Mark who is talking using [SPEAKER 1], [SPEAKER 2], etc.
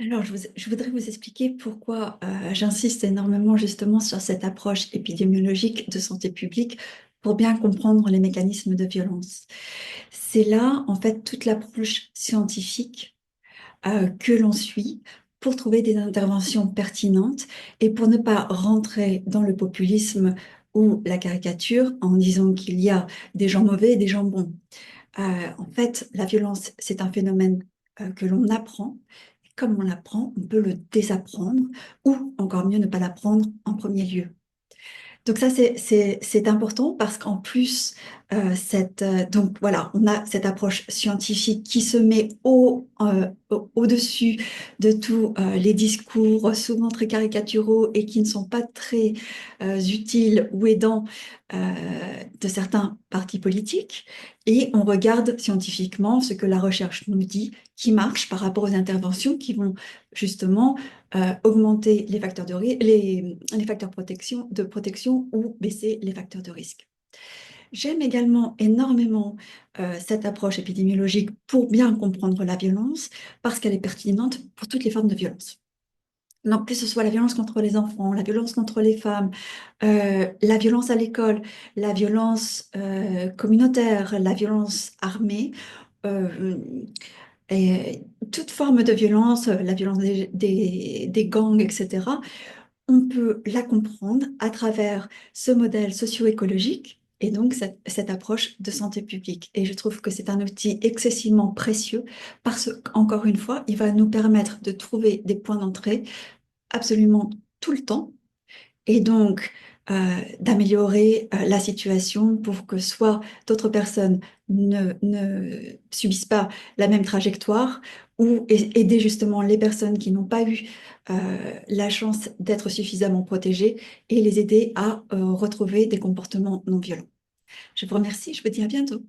[SPEAKER 1] Alors, je voudrais vous expliquer pourquoi j'insiste énormément justement sur cette approche épidémiologique de santé publique pour bien comprendre les mécanismes de violence. C'est là, en fait, toute l'approche scientifique que l'on suit pour trouver des interventions pertinentes et pour ne pas rentrer dans le populisme ou la caricature en disant qu'il y a des gens mauvais et des gens bons. En fait, la violence, c'est un phénomène que l'on apprend. Comme on l'apprend, on peut le désapprendre ou encore mieux ne pas l'apprendre en premier lieu. Donc ça, c'est important parce qu'en plus, donc voilà, on a cette approche scientifique qui se met au-dessus de tous les discours souvent très caricaturaux et qui ne sont pas très utiles ou aidants de certains partis politiques. Et on regarde scientifiquement ce que la recherche nous dit qui marche par rapport aux interventions qui vont justement augmenter les facteurs les facteurs de protection ou baisser les facteurs de risque. J'aime également énormément cette approche épidémiologique pour bien comprendre la violence parce qu'elle est pertinente pour toutes les formes de violence. Donc, que ce soit la violence contre les enfants, la violence contre les femmes, la violence à l'école, la violence communautaire, la violence armée, euh, et toute forme de violence, la violence des gangs, etc., on peut la comprendre à travers ce modèle socio-écologique et donc cette approche de santé publique. Et je trouve que c'est un outil excessivement précieux parce qu'encore une fois, il va nous permettre de trouver des points d'entrée absolument tout le temps et donc d'améliorer la situation pour que soit d'autres personnes ne subissent pas la même trajectoire ou aider justement les personnes qui n'ont pas eu la chance d'être suffisamment protégées et les aider à retrouver des comportements non violents. Je vous remercie, je vous dis à bientôt.